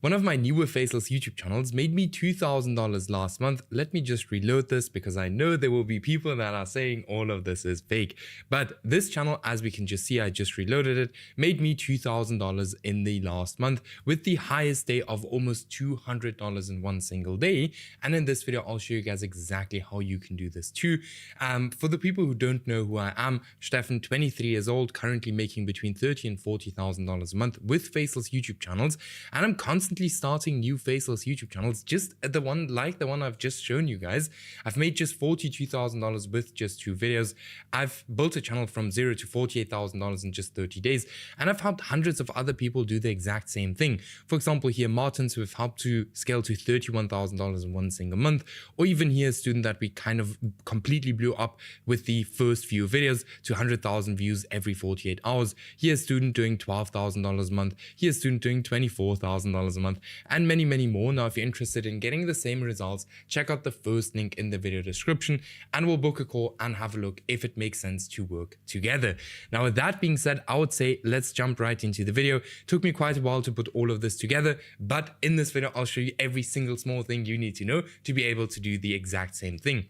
One of my newer faceless YouTube channels made me $2,000 last month. Let me just reload this because I know there will be people that are saying all of this is fake. But this channel, as we can just see, I just reloaded it, made me $2,000 in the last month with the highest day of almost $200 in one single day. And in this video, I'll show you guys exactly how you can do this too. For the people who don't know who I am, Stefan, 23 years old, currently making between $30,000 and $40,000 a month with faceless YouTube channels. And I'm constantly starting new faceless YouTube channels, just the one I've just shown you guys. I've made just $42,000 with just 2 videos. I've built a channel from $0 to $48,000 in just 30 days. And I've helped hundreds of other people do the exact same thing. For example, here, Martins, who have helped to scale to $31,000 in one single month. Or even here, a student that we kind of completely blew up with the first few videos to 100,000 views every 48 hours. Here's a student doing $12,000 a month. Here's a student doing $24,000 a month, and many, many more. Now, if you're interested in getting the same results, check out the first link in the video description and we'll book a call and have a look if it makes sense to work together. Now, with that being said, I would say let's jump right into the video. It took me quite a while to put all of this together, but in this video, I'll show you every single small thing you need to know to be able to do the exact same thing.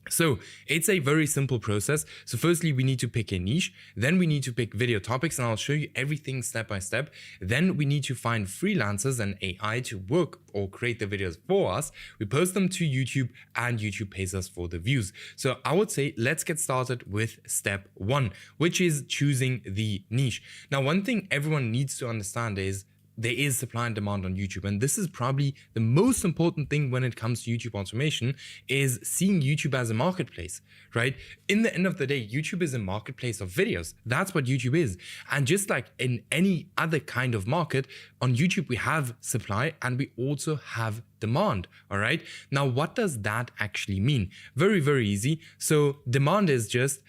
So it's a very simple process. So firstly, we need to pick a niche. Then we need to pick video topics, and I'll show you everything step by step. Then we need to find freelancers and AI to work or create the videos for us. We post them to YouTube and YouTube pays us for the views. So I would say let's get started with step 1, which is choosing the niche. Now, one thing everyone needs to understand is there is supply and demand on YouTube. And this is probably the most important thing when it comes to YouTube automation, is seeing YouTube as a marketplace, right? In the end of the day, YouTube is a marketplace of videos. That's what YouTube is. And just like in any other kind of market, on YouTube, we have supply and we also have demand. All right. Now, what does that actually mean? Very, very easy. So demand is just,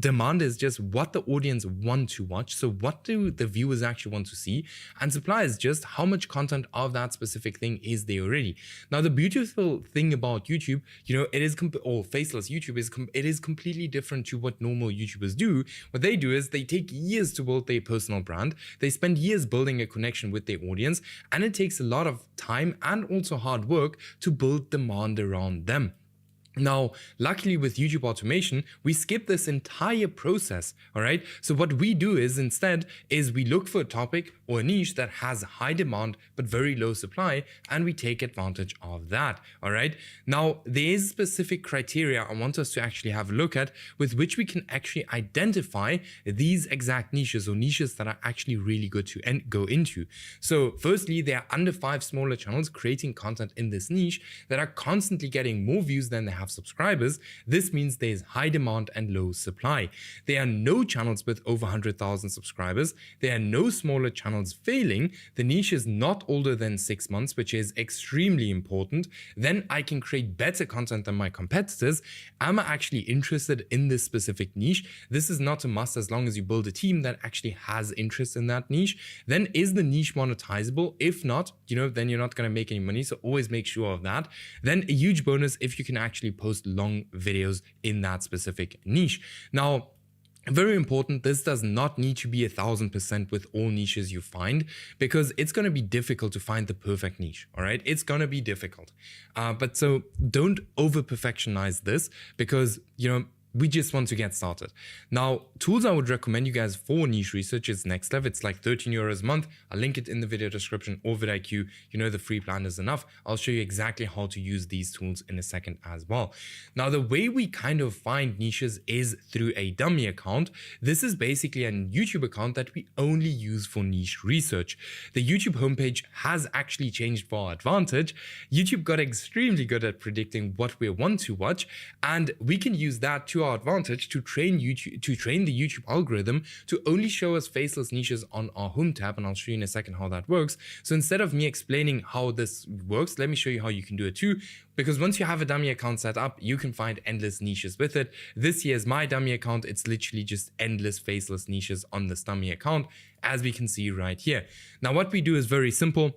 demand is just what the audience want to watch. So what do the viewers actually want to see? And supply is just how much content of that specific thing is there already. Now, the beautiful thing about YouTube, it is, or faceless YouTube it is completely different to what normal YouTubers do. What they do is they take years to build their personal brand. They spend years building a connection with their audience, and it takes a lot of time and also hard work to build demand around them. Now, luckily with YouTube automation, we skip this entire process, all right? So what we do is instead we look for a topic or a niche that has high demand but very low supply, and we take advantage of that, all right? Now, there is specific criteria I want us to actually have a look at with which we can actually identify these exact niches or niches that are actually really good to go into. So firstly, there are under 5 smaller channels creating content in this niche that are constantly getting more views than they have subscribers. This means there's high demand and low supply. There are no channels with over 100,000 subscribers. There are no smaller channels failing. The niche is not older than 6 months, which is extremely important. Then I can create better content than my competitors. Am I actually interested in this specific niche? This is not a must as long as you build a team that actually has interest in that niche. Then is the niche monetizable? If not, then you're not going to make any money. So always make sure of that. Then a huge bonus if you can actually post long videos in that specific niche. Now, very important, this does not need to be 1,000% with all niches you find, because it's going to be difficult to find the perfect niche. All right, it's going to be difficult. But so don't over perfectionize this, because we just want to get started. Now, tools I would recommend you guys for niche research is Next Level. It's like 13 euros a month. I'll link it in the video description, or vidIQ. The free plan is enough. I'll show you exactly how to use these tools in a second as well. Now, the way we kind of find niches is through a dummy account. This is basically a YouTube account that we only use for niche research. The YouTube homepage has actually changed for our advantage. YouTube got extremely good at predicting what we want to watch, and we can use that to our advantage to train the YouTube algorithm to only show us faceless niches on our home tab, and I'll show you in a second how that works. So instead of me explaining how this works, let me show you how you can do it too, because once you have a dummy account set up, you can find endless niches with it. This here is my dummy account. It's literally just endless faceless niches on this dummy account, as we can see right here. Now, what we do is very simple.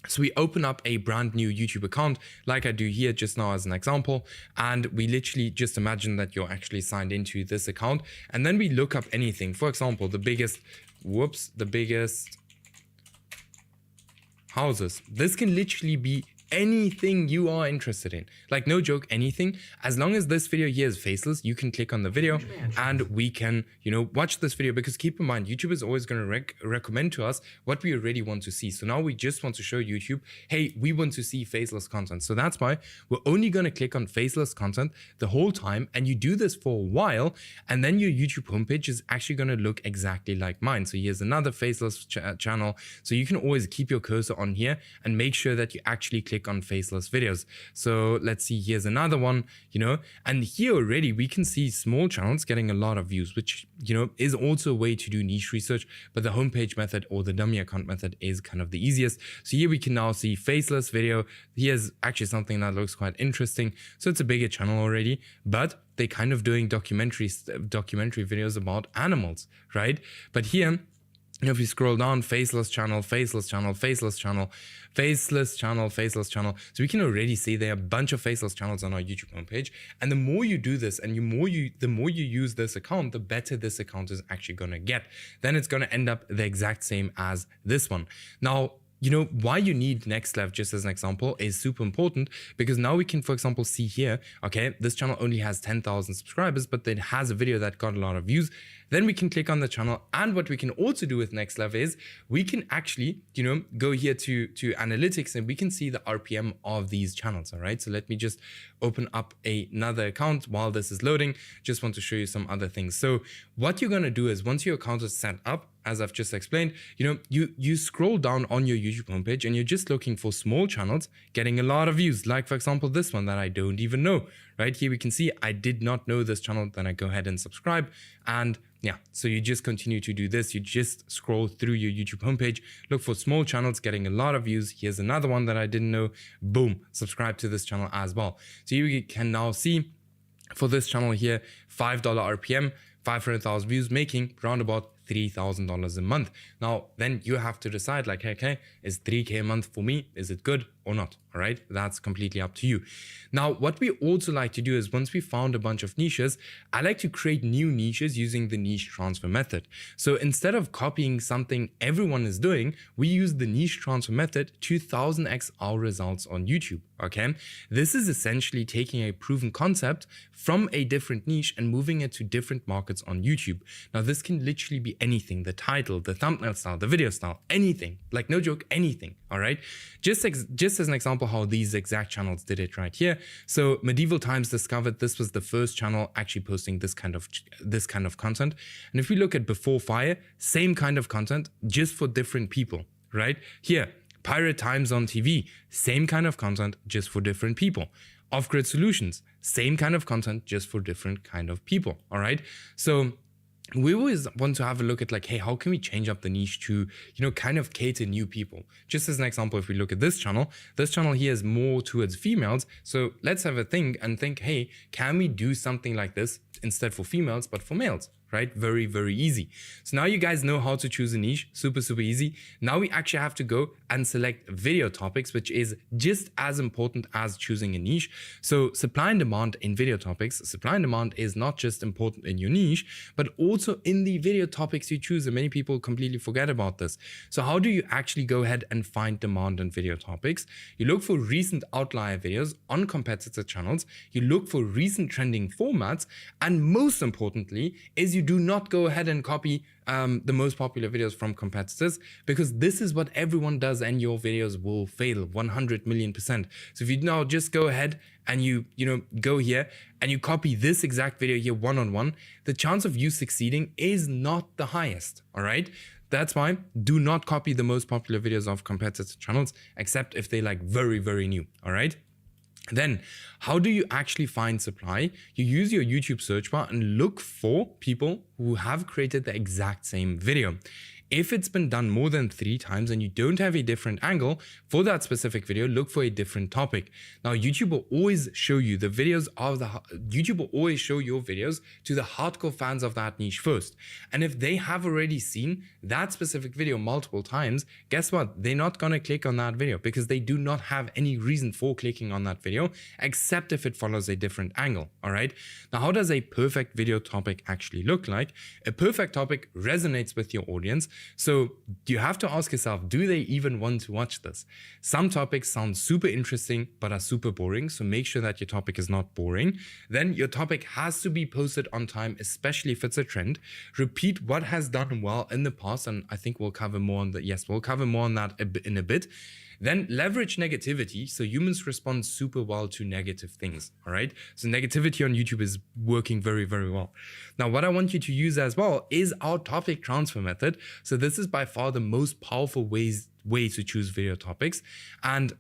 So we open up a brand new YouTube account like I do here just now as an example, and we literally just imagine that you're actually signed into this account, and then we look up anything. For example, the biggest houses. This can literally be anything you are interested in. Like, no joke, anything. As long as this video here is faceless, you can click on the video and we can, watch this video, because keep in mind, YouTube is always going to recommend to us what we already want to see. So now we just want to show YouTube, hey, we want to see faceless content. So that's why we're only going to click on faceless content the whole time. And you do this for a while, and then your YouTube homepage is actually going to look exactly like mine. So here's another faceless channel. So you can always keep your cursor on here and make sure that you actually click on faceless videos. So let's see, here's another one, and here already we can see small channels getting a lot of views, which, is also a way to do niche research, but the homepage method or the dummy account method is kind of the easiest. So here we can now see faceless video. Here's actually something that looks quite interesting. So it's a bigger channel already, but they kind of doing documentary videos about animals, right? But here, if you scroll down, faceless channel, faceless channel, faceless channel, faceless channel, faceless channel. So we can already see there are a bunch of faceless channels on our YouTube homepage. And the more you do this and the more you use this account, the better this account is actually going to get. Then it's going to end up the exact same as this one. Now, why you need NextLev, just as an example, is super important, because now we can, for example, see here, okay, this channel only has 10,000 subscribers, but it has a video that got a lot of views. Then we can click on the channel. And what we can also do with NextLev is we can actually, go here to analytics, and we can see the RPM of these channels. All right. So let me just open up another account while this is loading. Just want to show you some other things. So what you're going to do is, once your account is set up, as I've just explained, you scroll down on your YouTube homepage and you're just looking for small channels getting a lot of views. Like, for example, this one that I don't even know. Right here we can see I did not know this channel. Then I go ahead and subscribe, and yeah, so you just continue to do this. You just scroll through your YouTube homepage, look for small channels getting a lot of views. Here's another one that I didn't know. Boom, subscribe to this channel as well. So you can now see for this channel here, $5 RPM, 500,000 views, making around about $3,000 a month. Now, then you have to decide, like, okay, is 3K a month for me? Is it good or not? All right, that's completely up to you. Now, what we also like to do is, once we found a bunch of niches, I like to create new niches using the niche transfer method. So instead of copying something everyone is doing, we use the niche transfer method to 1000x our results on YouTube. Okay, this is essentially taking a proven concept from a different niche and moving it to different markets on YouTube. Now, this can literally be anything: the title, the thumbnail style, the video style, anything. Like, no joke, anything. All right, just as an example how these exact channels did it right here. So Medieval Times discovered this was the first channel actually posting this kind of content. And if we look at Before Fire, same kind of content, just for different people. Right here, Pirate Times on TV, same kind of content, just for different people. Off-Grid Solutions, same kind of content, just for different kind of people. All right, so we always want to have a look at, like, hey, how can we change up the niche to, kind of cater new people? Just as an example, if we look at this channel here is more towards females. So let's have a think, hey, can we do something like this instead for females, but for males? Right? Very, very easy. So now you guys know how to choose a niche. Super, super easy. Now we actually have to go and select video topics, which is just as important as choosing a niche. So supply and demand in video topics. Supply and demand is not just important in your niche, but also in the video topics you choose. And many people completely forget about this. So how do you actually go ahead and find demand in video topics? You look for recent outlier videos on competitor channels. You look for recent trending formats. And most importantly is you do not go ahead and copy the most popular videos from competitors, because this is what everyone does and your videos will fail 100 million%. So if you now just go ahead and you go here and you copy this exact video here one-on-one, the chance of you succeeding is not the highest. All right. That's why do not copy the most popular videos of competitor channels, except if they're like very, very new. All right. Then, how do you actually find supply? You use your YouTube search bar and look for people who have created the exact same video. If it's been done more than 3 times and you don't have a different angle for that specific video, look for a different topic. Now, YouTube will always show you the videos of YouTube will always show your videos to the hardcore fans of that niche first. And if they have already seen that specific video multiple times, guess what? They're not going to click on that video because they do not have any reason for clicking on that video, except if it follows a different angle. All right. Now, how does a perfect video topic actually look like? A perfect topic resonates with your audience. So you have to ask yourself, do they even want to watch this? Some topics sound super interesting, but are super boring. So make sure that your topic is not boring. Then your topic has to be posted on time, especially if it's a trend. Repeat what has done well in the past. And I think we'll cover more on that. Yes, we'll cover more on that in a bit. Then leverage negativity. So humans respond super well to negative things. All right. So negativity on YouTube is working very, very well. Now, what I want you to use as well is our topic transfer method. So this is by far the most powerful way to choose video topics. And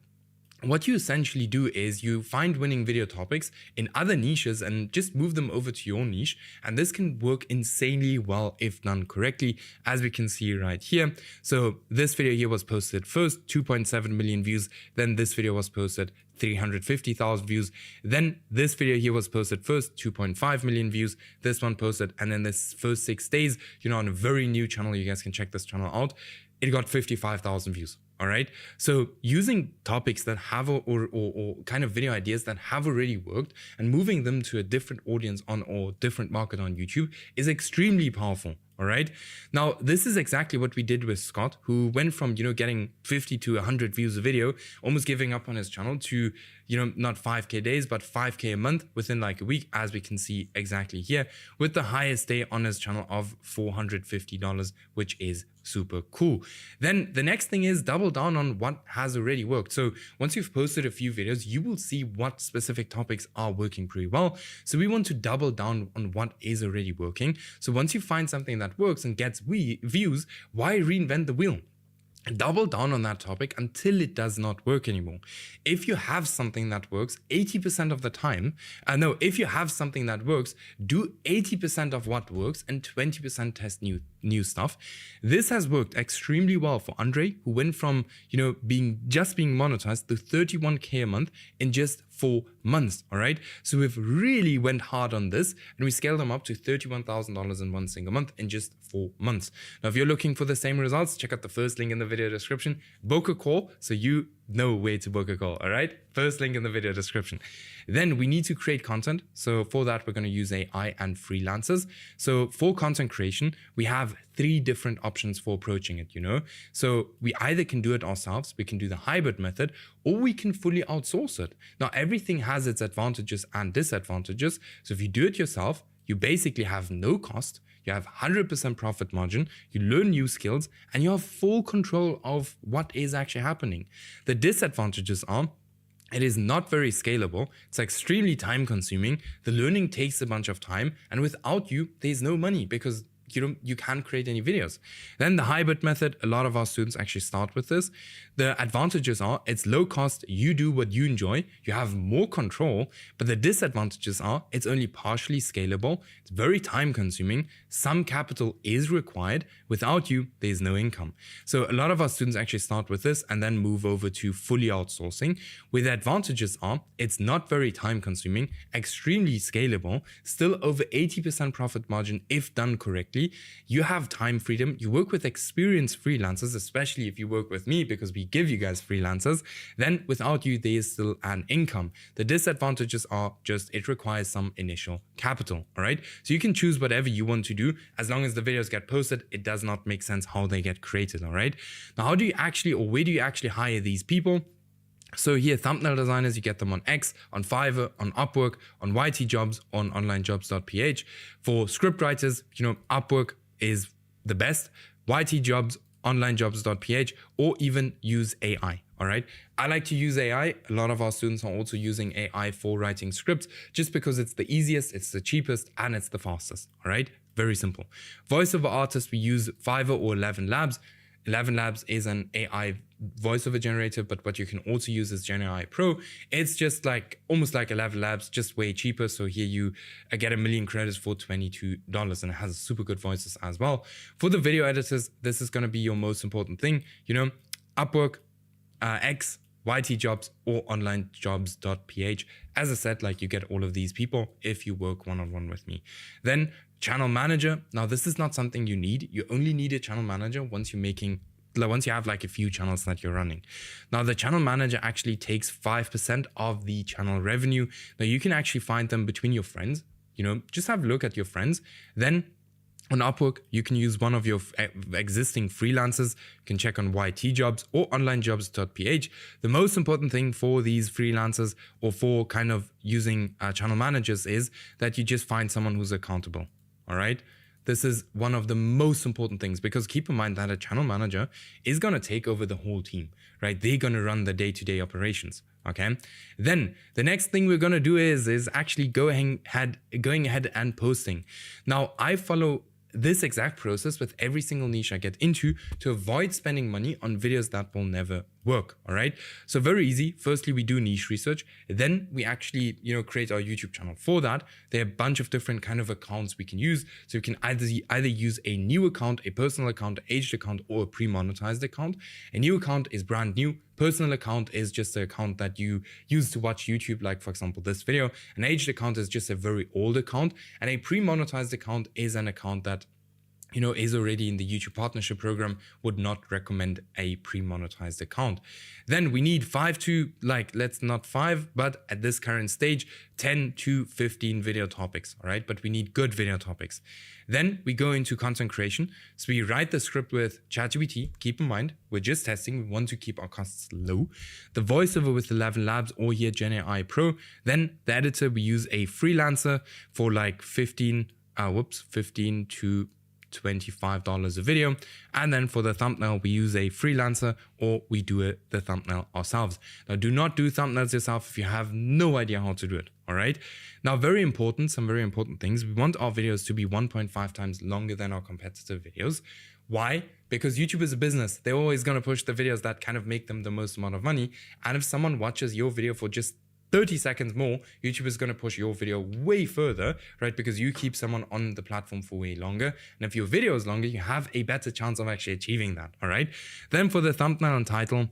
what you essentially do is you find winning video topics in other niches and just move them over to your niche. And this can work insanely well if done correctly, as we can see right here. So this video here was posted first, 2.7 million views. Then this video was posted 350,000 views. Then this video here was posted first, 2.5 million views. This one posted, and then this first 6 days, on a very new channel, you guys can check this channel out, it got 55,000 views. All right. So using topics that have or kind of video ideas that have already worked and moving them to a different audience or different market on YouTube is extremely powerful. All right. Now, this is exactly what we did with Scott, who went from, getting 50 to 100 views a video, almost giving up on his channel to, not 5K days, but 5K a month within like a week, as we can see exactly here, with the highest day on his channel of $450, which is super cool. Then the next thing is double down on what has already worked. So once you've posted a few videos, you will see what specific topics are working pretty well. So we want to double down on what is already working. So once you find something that works and gets views, why reinvent the wheel? Double down on that topic until it does not work anymore. If you have something that works 80% of the time, if you have something that works, do 80% of what works and 20% test new stuff. This has worked extremely well for Andre, who went from, being monetized to 31K a month in just 4 months. All right. So we've really went hard on this and we scaled them up to $31,000 in one single month in just 4 months. Now, if you're looking for the same results, check out the first link in the video description. Book a call so you know where to book a call. All right. First link in the video description. Then we need to create content. So for that, we're going to use AI and freelancers. So for content creation, we have 3 different options for approaching it, So we either can do it ourselves, we can do the hybrid method, or we can fully outsource it. Now, everything has its advantages and disadvantages. So if you do it yourself, you basically have no cost. You have 100% profit margin, you learn new skills, and you have full control of what is actually happening. The disadvantages are, it is not very scalable. It's extremely time consuming. The learning takes a bunch of time, and without you, there's no money because you can't create any videos. Then the hybrid method, a lot of our students actually start with this. The advantages are it's low cost, you do what you enjoy, you have more control, but the disadvantages are it's only partially scalable, it's very time consuming, some capital is required, without you, there's no income. So a lot of our students actually start with this and then move over to fully outsourcing, where the advantages are it's not very time consuming, extremely scalable, still over 80% profit margin if done correctly. You have time freedom. You work with experienced freelancers, especially if you work with me because we give you guys freelancers. Then without you, there is still an income. The disadvantages are just it requires some initial capital. All right. So you can choose whatever you want to do. As long as the videos get posted, it does not make sense how they get created. All right. Now, where do you actually hire these people? So here, thumbnail designers, you get them on X, on Fiverr, on Upwork, on YT Jobs, on onlinejobs.ph. For script writers, Upwork is the best. YT Jobs, onlinejobs.ph, or even use AI. All right. I like to use AI. A lot of our students are also using AI for writing scripts just because it's the easiest, it's the cheapest, and it's the fastest. All right. Very simple. Voiceover artists, we use Fiverr or 11 Labs. 11 Labs is an AI voiceover generator, but what you can also use is Gen AI Pro. It's just almost like 11 Labs, just way cheaper. So here you get 1 million credits for $22 and it has super good voices as well. For the video editors, this is going to be your most important thing. Upwork, X, YT Jobs, or onlinejobs.ph. As I said, you get all of these people if you work one-on-one with me. Then channel manager. Now, this is not something you need. You only need a channel manager once you have a few channels that you're running. Now, the channel manager actually takes 5% of the channel revenue. Now, you can actually find them between your friends. Just have a look at your friends. Then On Upwork, you can use one of your existing freelancers. You can check on YT jobs or onlinejobs.ph. The most important thing for these freelancers or for kind of using channel managers is that you just find someone who's accountable. All right. This is one of the most important things, because keep in mind that a channel manager is going to take over the whole team, right? They're going to run the day-to-day operations. Okay. Then the next thing we're going to do is actually going ahead and posting. Now, I follow this exact process with every single niche I get into to avoid spending money on videos that will never work. All right. So very easy. Firstly, we do niche research. Then we actually, create our YouTube channel. For that, there are a bunch of different kind of accounts we can use. So you can either use a new account, a personal account, aged account, or a pre-monetized account. A new account is brand new. Personal account is just the account that you use to watch YouTube, like for example, this video. An aged account is just a very old account. And a pre-monetized account is an account that is already in the YouTube partnership program. Would not recommend a pre-monetized account. Then we need 5 to let's not 5, but at this current stage, 10 to 15 video topics. All right. But we need good video topics. Then we go into content creation. So we write the script with ChatGPT. Keep in mind, we're just testing. We want to keep our costs low. The voiceover with 11 Labs or here Gen AI Pro. Then the editor, we use a freelancer for 15 to $25 a video. And then for the thumbnail, we use a freelancer or we do the thumbnail ourselves. Now, do not do thumbnails yourself if you have no idea how to do it. All right. Now, some very important things. We want our videos to be 1.5 times longer than our competitor videos. Why? Because YouTube is a business. They're always going to push the videos that kind of make them the most amount of money. And if someone watches your video for just 30 seconds more, YouTube is going to push your video way further, right? Because you keep someone on the platform for way longer. And if your video is longer, you have a better chance of actually achieving that, all right? Then for the thumbnail and title,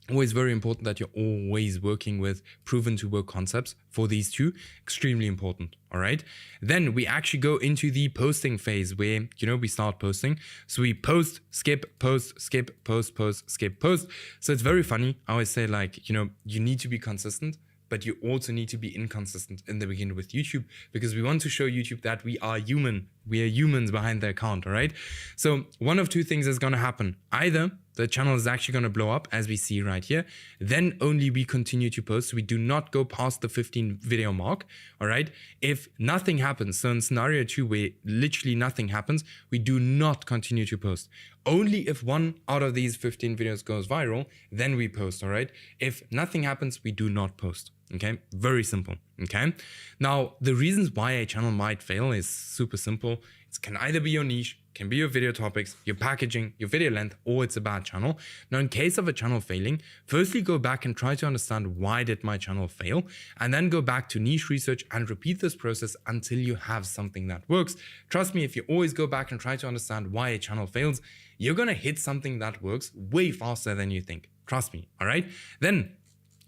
always very important that you're always working with proven to work concepts for these two. Extremely important. All right. Then we actually go into the posting phase where, we start posting. So we post, skip, post, skip, post, post, skip, post. So it's very funny. I always say you need to be consistent, but you also need to be inconsistent in the beginning with YouTube, because we want to show YouTube that we are human. We are humans behind the account, all right? So one of two things is going to happen. Either the channel is actually going to blow up, as we see right here. Then only we continue to post. We do not go past the 15 video mark, all right? If nothing happens, so in scenario 2 where literally nothing happens, we do not continue to post. Only if one out of these 15 videos goes viral, then we post, all right? If nothing happens, we do not post. Okay, very simple. Okay, now the reasons why a channel might fail is super simple. It can either be your niche, can be your video topics, your packaging, your video length, or it's a bad channel. Now, in case of a channel failing, firstly go back and try to understand why did my channel fail, and then go back to niche research and repeat this process until you have something that works. Trust me, if you always go back and try to understand why a channel fails, you're gonna hit something that works way faster than you think. Trust me. All right. Then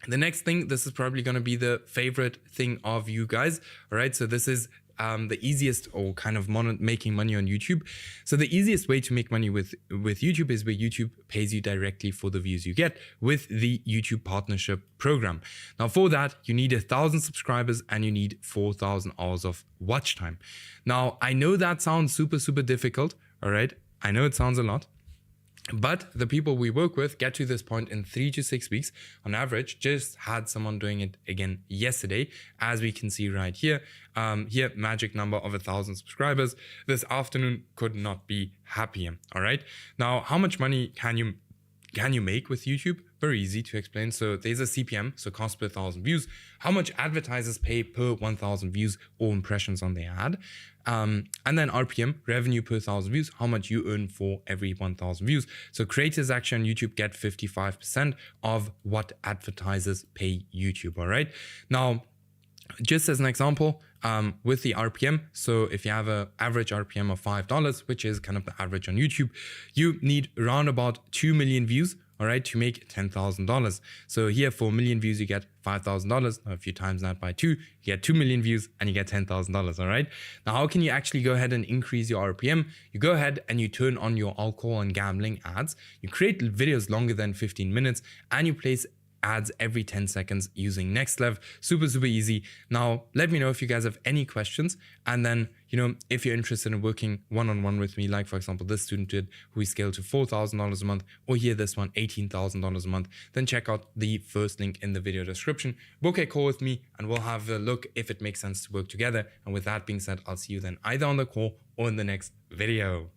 the next thing, this is probably going to be the favorite thing of you guys. All right. So this is the easiest or kind of making money on YouTube. So the easiest way to make money with YouTube is where YouTube pays you directly for the views you get with the YouTube partnership program. Now for that, you need 1,000 subscribers and you need 4,000 hours of watch time. Now I know that sounds super, super difficult. All right. I know it sounds a lot. But the people we work with get to this point in 3 to 6 weeks on average. Just had someone doing it again yesterday, as we can see right here. Here, magic number of 1,000 subscribers. This afternoon, could not be happier. All right. Now, how much money can you make with YouTube? Very easy to explain. So there's a CPM, so cost per 1,000 views. How much advertisers pay per 1,000 views or impressions on their ad. And then RPM, revenue per 1,000 views, how much you earn for every 1,000 views. So creators actually on YouTube get 55% of what advertisers pay YouTube. All right. Now, just as an example, with the RPM, so if you have an average RPM of $5, which is kind of the average on YouTube, you need around about 2 million views, all right, to make $10,000. So here for 1 million views, you get $5,000. Now, if you times that by 2, you get 2 million views and you get $10,000, all right? Now, how can you actually go ahead and increase your RPM? You go ahead and you turn on your alcohol and gambling ads. You create videos longer than 15 minutes and you place ads every 10 seconds using Nextlev. Super, super easy. Now, let me know if you guys have any questions. And then, if you're interested in working one-on-one with me, like for example, this student did, who we scaled to $4,000 a month, or here this one, $18,000 a month, then check out the first link in the video description. Book a call with me and we'll have a look if it makes sense to work together. And with that being said, I'll see you then either on the call or in the next video.